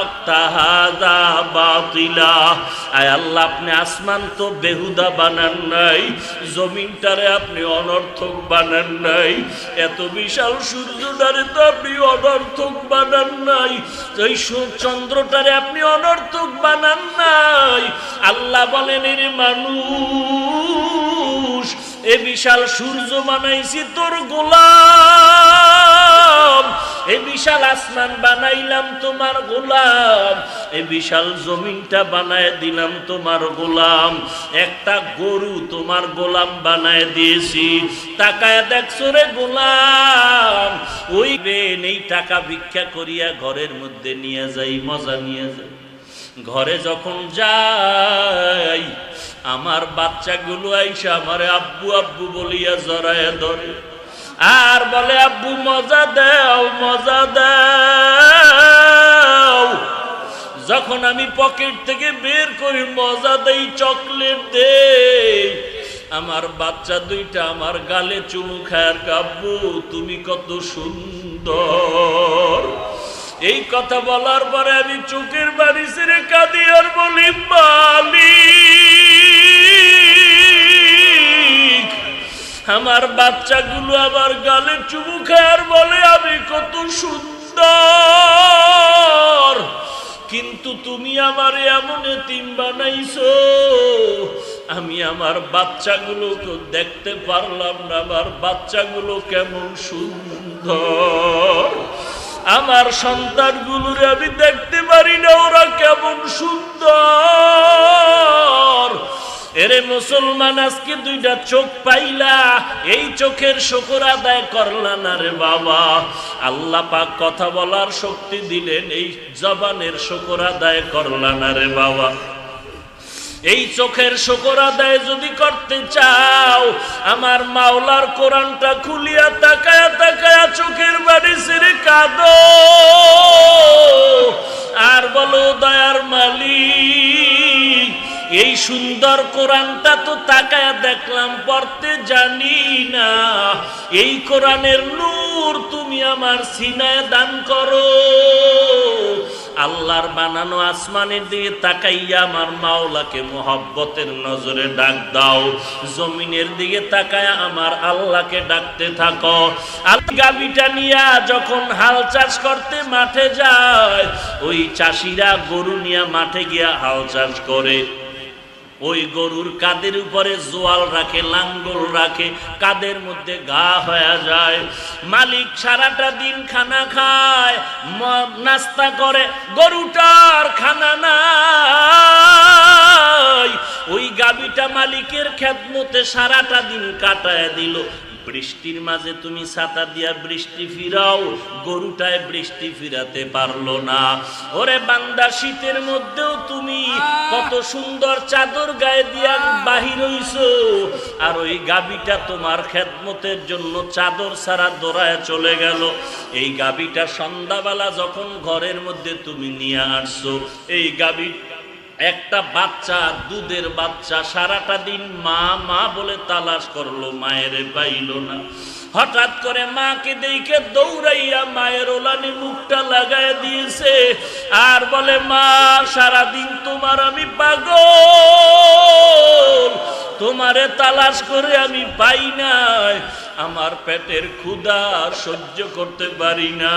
খালাকতা হাযা বাতিলা। আয় আল্লাহ, আপনি আসমান তো বেহুদা বানান নাই, জমিনটারে আপনি অনর্থক বানান নাই, এত বিশাল সূর্যটারে তো আপনি অনর্থক বানান নাই, ওই চন্দ্রটারে আপনি অনর্থক বানান নাই। আল্লাহ বলেন, এর মানুষ, এ বিশাল সূর্য বানাইছি তোর গোলাম, এ বিশাল আসমান বানাইলাম তোমার গোলাম, এ বিশাল জমিনটা বানায় দিলাম তোমার গোলাম, একটা গরু তোমার গোলাম বানায় দিয়েছি। টাকায় দেখছো রে গোলাম, ওই এই টাকা ভিক্ষা করিয়া ঘরের মধ্যে নিয়ে যাই, মজা নিয়ে যাই। ঘরে যখন যাই, আমার বাচ্চাগুলো আইসা আমারে আব্বু আব্বু বলিয়া জড়ায় ধরে আর বলে, আব্বু মজা দাও, মজা দাও। যখন আমি পকেট থেকে বের করি মজা দেই, চকলেট দেই, আমার বাচ্চা দুইটা আমার গালে চুমু খায়, আব্বু তুমি কত সুন্দর। এই কথা বলার পরে আমি চোখের বাড়ি ছেড়ে কাঁদি আর বলি, মালিক, আমার বাচ্চাগুলো আমার গালে চুমু খায় আর বলে আমি কত সুন্দর, কিন্তু তুমি আমার এমন এতিম বানাইছো, আমি আমার বাচ্চাগুলোকে দেখতে পারলাম না, আমার বাচ্চাগুলো কেমন সুন্দর, আমার সন্তানগুলোরে আমি দেখতে পারি না, ওরা কেমন সুন্দর। এরে মুসলমান, আজকে দুইটা চোখ পাইলা, এই চোখের শুকর আদায় করলা না রে বাবা। আল্লাহ পাক কথা বলার শক্তি দিলেন, এই জবানের শুকর আদায় করলা না রে বাবা। এই চোখের শুকর আদায় যদি করতে চাও, আমার মাওলার কোরআনটা খুলিয়া তাকায়া তাকায়া চোখের বাড়ি ছেড়ে কাঁদো আর বলো, দয়ার মালিক, এই সুন্দর কোরআনটা তো তাকায়া দেখলাম, পড়তে জানি না, এই কোরআনের নূর তুমি আমার সিনায় দান করো। আল্লাহর বানানো আসমানের দিকে তাকাইয়া আমার মাওলাকে মোহাব্বতের নজরে ডাক দাও, জমিনের দিকে তাকায়া আমার আল্লাহকে ডাকতে থাকো। গাভীটা নিয়া যখন হাল চাষ করতে মাঠে যায়, ওই চাষিরা গরু নিয়ে মাঠে গিয়া হাল চাষ করে, ওই গরুর কাদের উপরে জোয়াল রাখে, লাঙ্গল রাখে, কাদের মধ্যে ঘা হয়ে যায়। মালিক সারাটা দিন খানা খায়, নাস্তা করে, গরুটার খানা নাই। ওই গাভীটা মালিকের খেদমতে সারাটা দিন কাটায় দিল। বৃষ্টির মাঝে তুমি ছাতা দিয়া বৃষ্টি ফিরাও, গরুটায় বৃষ্টি ফিরাতে পারলো না। ওরে বান্দা, শীতের মধ্যেও তুমি কত সুন্দর চাদর গায়ে দিয়া বাহির হইছো, আর ওই গাভীটা তোমার খেদমতের জন্য চাদর ছাড়া দৌড়ায় চলে গেল। এই গাভীটা সন্ধ্যাবেলা যখন ঘরের মধ্যে তুমি নিয়ে আসছো, এই গাভী একটা বাচ্চা, দুধের বাচ্চা, সারাটা দিন মা মা বলে তালাশ করলো, মায়ের পাইল না। হঠাৎ করে মাকে দেখে দৌড়াইয়া মায়ের ওলানে মুখটা লাগায় দিয়েছে আর বলে, মা, সারাদিন তোমার আমি পাগল, তোমারে তালাশ করে আমি পাই নাই, আমার পেটের ক্ষুধা সহ্য করতে পারি না।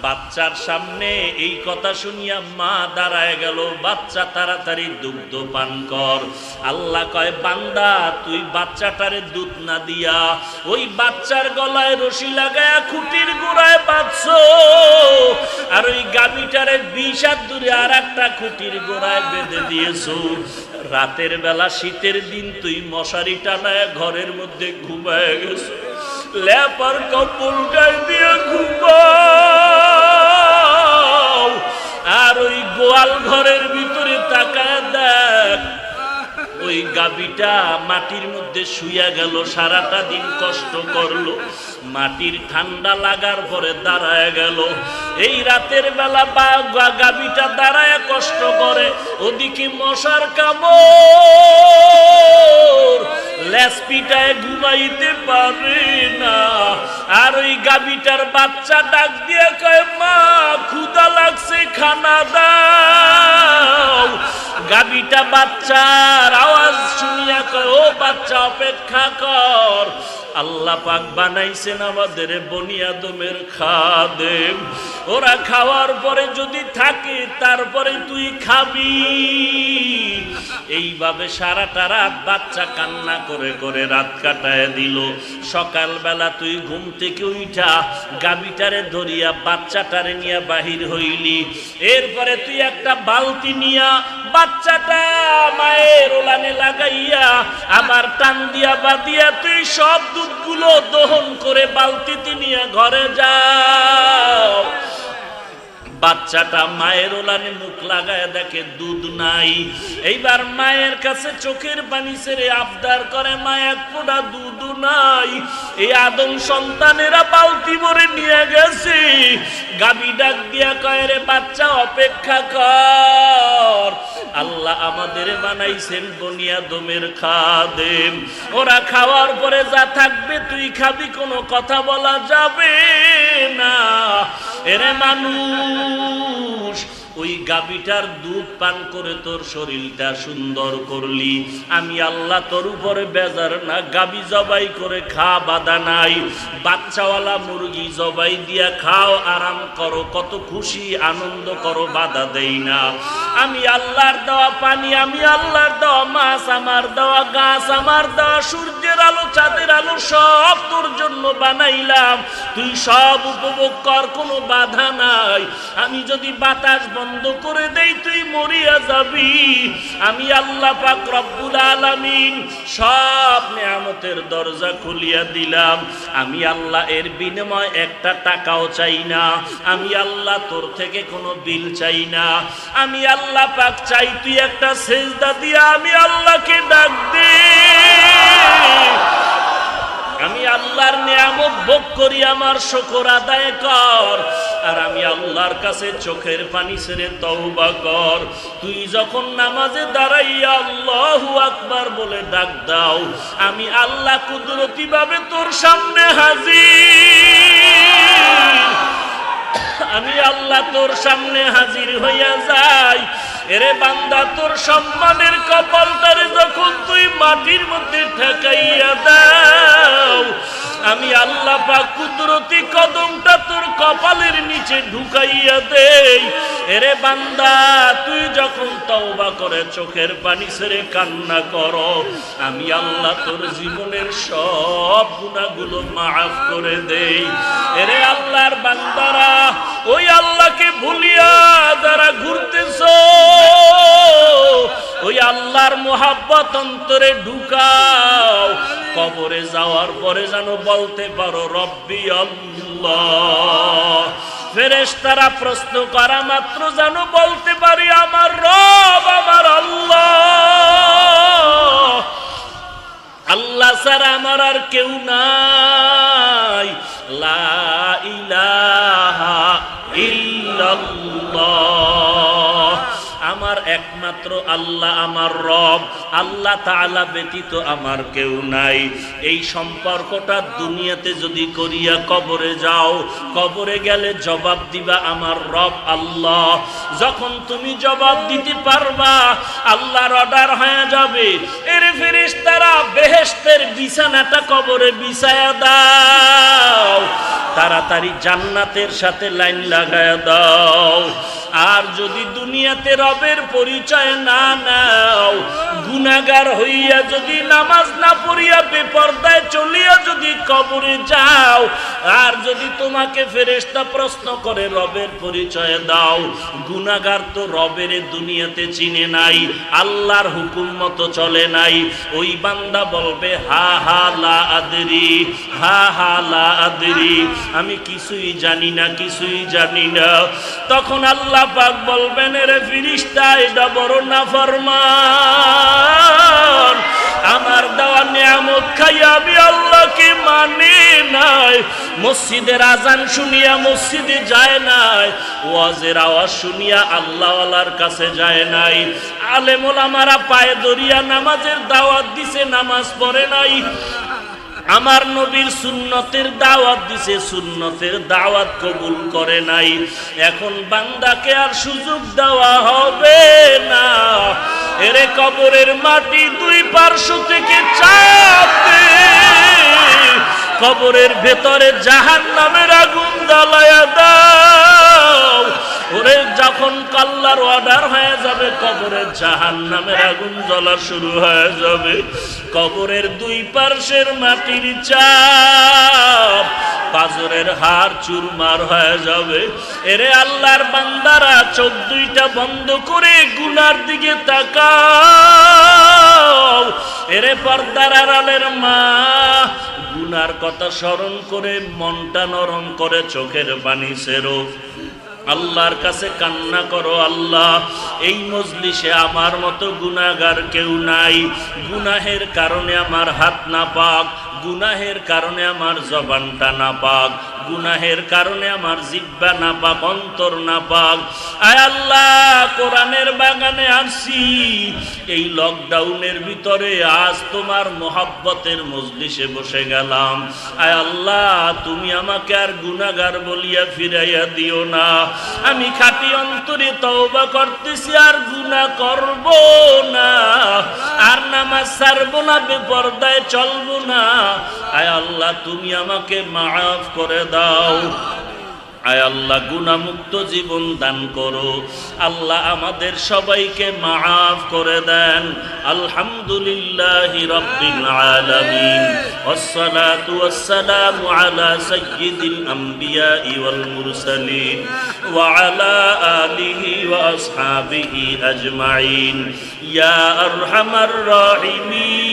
বাচ্চার সামনে এই কথা শুনিয়া মা দাঁড়ায় গেল, বাচ্চা তাড়াতাড়ি দুগ্ধ পান কর। আল্লাহ কয়, বান্দা, তুই বাচ্চাটারে দুধ না দিয়া ওই বাচ্চার গলায় রশি লাগায়া খুঁটির গোড়ায় বাঁধছো, আর ওই গাভীটারে 20 হাত দূরে আর একটা খুঁটির গোড়ায় বেঁধে দিয়েছো। রাতের বেলা শীতের দিন তুই মশারি টানায় ঘরের মধ্যে ঘুমায় গেছো, লেপার কম্বল গায়ে দিয়ে ঘুমাও, আর ওই গোয়াল ঘরের ভিতরে তাকায় দেখ, ওই গাভীটা মাটির মধ্যে শুইয়া গেল, সারাটা দিন কষ্ট করলো, মাটির ঠান্ডা লাগার পরে দাঁড়ায় গেল। এই রাতের বেলা গাভীটা দাঁড়ায় কষ্ট করে, ওদিকে মশার কামড়, লেজ পিটায় ঘুমাইতে পারে না। আর ওই গাভীটার বাচ্চা ডাক দিয়ে কয় মা ক্ষুধা লাগছে খানা দাও। গাভীটা বাচ্চার আওয়াজ শুনিয়া কয় ও বাচ্চা অপেক্ষা কর, আল্লাহ পাক বানাইছেন আমাদের বনি আদমের খাদেম, ওরা খাওয়ার পরে যদি থাকে তারপরে তুই খাবি। এইভাবে সারাটা রাত বাচ্চা কান্না করে করে রাত কাটায় দিল। সকালবেলা তুই ঘুম থেকে উঠা গাভীটারে ধরিয়া বাচ্চাটারে নিয়ে বাহির হইলি। এরপরে তুই একটা বালতি নিয়া বাচ্চাটা মায়ের ওলানে লাগাইয়া আবার টান দিয়া বাঁধিয়া তুই সব দুধগুলো দহন করে বালতিতে নিয়ে ঘরে যাও। বাচ্চাটা মায়ের ওলানে মুখ লাগায় দেখে দুধ নাই। এইবার মায়ের কাছে চোখের পানি ছেড়ে আবদার করে, মা এক ফোঁটা দুধ নাই। এই আদম সন্তানেরা বালতি ভরে নিয়ে গেছে। গাভী ডাক দিয়া কয় রে বাচ্চা অপেক্ষা কর, আল্লাহ আমাদের বানাইছেন বনি আদমের খাদেম, ওরা খাওয়ার পরে যা থাকবে তুই খাবি, কোনো কথা বলা যাবে না। এরে মানুষ, ওই গাভীটার দুধ পান করে তোর শরীরটা সুন্দর করলি, আমি আল্লাহ তোর উপরে বেজার না। গাভী জবাই করে খা, বাধা নাই। বাচ্চাওয়ালা মুরগি জবাই দিয়া খাও, আরাম করো, কত খুশি আনন্দ করো, বাধা দেই না। আমি আল্লাহর দেওয়া পানি, আমি আল্লাহর দেওয়া মাছ, আমার দেওয়া গাছ, আমার দেওয়া সূর্যের আলো, চাঁদের আলো সব তোর জন্য বানাইলাম, তুই সব উপভোগ কর, কোনো বাধা নাই। আমি যদি বাতাস বন্ধ করে দেই তুই মরিয়া যাবি। আমি আল্লাহ পাক রব্বুল আলামিন সব নিয়ামতের দরজা খুলিয়া দিলাম। আমি আল্লাহ এর বিনিময় একটা টাকাও চাই না। আমি আল্লাহ তোর থেকে কোনো বিল চাই না। আমি আল্লাহ পাক চাই তুই একটা সেজদা দিয়া আমি আল্লাহকে ডাক দে। আমি আল্লাহর নিয়ামত ভোগ করি, আমার শুকর আদায় কর। আর আমি আল্লাহর কাছে চোখের পানি ছেড়ে তওবা কর। তুই যখন নামাজে দাঁড়াইয়া আল্লাহু আকবার বলে ডাক দাও, আমি আল্লাহ কুদরতি ভাবে তোর সামনে হাজির। আমি আল্লাহ তোর সামনে হাজির হইয়া যাই। এরে বান্দা, তোর সম্মানের কপালটারে যখন তুই মাটির মধ্যে ঠেকাইয়া দাও, আমি আল্লাহ পাক কুদরতি কদমটা তোর কপালের নিচে ঢুকাইয়া দেই। এরে বান্দা, তুই যখন তওবা করে চোখের পানি ছেড়ে কান্না করো, আমি আল্লাহ তোর জীবনের সব গুনাহগুলো মাফ করে দেই। এরে আল্লাহর বান্দারা, ওই আল্লাহকে ভুলিয়া যারা ঘুরতেছো, ওই আল্লাহর মোহাব্বত অন্তরে ঢুকাও। কবরে যাওয়ার পরে যেন বলতে পারো রব্বি আল্লাহ। ফেরেশতারা প্রশ্ন করা মাত্র যেন বলতে পারি আমার রব আমার আল্লাহ। আল্লাহ ছাড়া আমার আর কেউ নাই। লা ইলাহা ইল্লাল্লাহ, আমার একমাত্র আল্লাহ আমার রব, আল্লাহ তাআলা ব্যতীত আমার কেউ নাই। এই সম্পর্কটা দুনিয়াতে যদি করিয়া কবরে যাও, কবরে গেলে জবাব দিবা আমার রব আল্লাহ। যখন তুমি জবাব দিতে পারবা, আল্লাহর অর্ডার হয়ে যাবে, এর ফেরেশতারা বেহেশতের বিছানাটা কবরে বিছায়া দাও, তাড়াতাড়ি জান্নাতের সাথে লাইন লাগায়া দাও। আর যদি দুনিয়াতে রবের পরিচয় না নাও, গুনাহগার হইয়া যদি নামাজ না পড়িয়া বেপরদায় চলিয়া যদি কবরে যাও, আর যদি তোমাকে ফেরেশতা প্রশ্ন করে রবের পরিচয় দাও, গুনাহগার তো রবের দুনিয়াতে চিনে নাই, আল্লাহর হুকুম মতো চলে নাই, ওই বান্দা বলবে হা হা লা আদরি, হা হা লা আদরি, আমি কিছুই জানি না, কিছুই জানি না। তখন আল্লাহ পাক বলবেন, রে ফেরেশতা, এটা বড় নাফরমান, আমার দেওয়া নিয়ামত খাইয়া আমি আল্লাহকে মানে নাই, মসজিদের আজান শুনিয়া মসজিদে যায় নাই, ওয়াজের আওয়াজ শুনিয়া আল্লাহওয়ালার কাছে যায় নাই, আলেম ওলামারা পায়ে ধরিয়া নামাজের দাওয়াত দিছে, নামাজ পড়ে নাই, আমার নবীর সুন্নতের দাওয়াত দিছে, সুন্নতের দাওয়াত কবুল করে নাই। এখন বান্দাকে আর সুযোগ দেওয়া হবে না। এরে কবরের মাটি দুই পার্শ্ব থেকে চাপ দে, কবরের ভেতরে জাহান্নামের আগুন জ্বালায়া দাও। ওরে যখন আল্লাহর অর্ডার হয়ে যাবে, কবরের জাহান্নামের আগুন জ্বলা শুরু হয়ে যাবে। কবরের দুই পার্শ্বের মাটির চাপ, পাজরের হাড় চুরমার হয়ে যাবে। এরে আল্লাহর বান্দারা, চোখ দুইটা বন্ধ করে গুনার দিকে তাকাও। এরে পর্দার আড়ালের মা, গুনার কথা স্মরণ করে মনটা নরম করে চোখের পানি ছেড়ো, আল্লাহর কাছে কান্না করো। আল্লাহ, এই মজলিসে আমার মতো গুনাহগার কেউ নাই। গুনাহের কারণে আমার হাত নাপাক, গুনাহের কারণে আমার জবানটা নাপাক, গুনাহের কারণে আমার জিহ্বা নাপাক, অন্তর নাপাক। আয় আল্লাহ, কোরআনের বাগানে আসছি, এই লকডাউনের ভিতরে আজ তোমার মোহাব্বতের মজলিসে বসে গেলাম। আয় আল্লাহ, তুমি আমাকে আর গুনাহগার বলিয়া ফিরাইয়া দিও না। আমি খাঁটি অন্তরে তওবা করতেছি, আর গুনাহ করব না, আর নামাজ ছাড়বো না, বেপরদায় চলবো না। আয় আল্লাহ, তুমি আমাকে মাফ করে দাও। আয় আল্লাহ, গুনাহমুক্ত জীবন দান করো। আল্লাহ, আমাদের সবাইকে মাফ করে দেন। আলহামদুলিল্লাহি রাব্বিল আলামিন, ওয়াসসালাতু ওয়াসসালামু আলা সাইয়্যিদিল আমবিয়াই ওয়াল মুরসালিন ওয়া আলা আলিহি ওয়া আসহাবিহি আজমাইন ইয়া আরহামার রাহিমিন।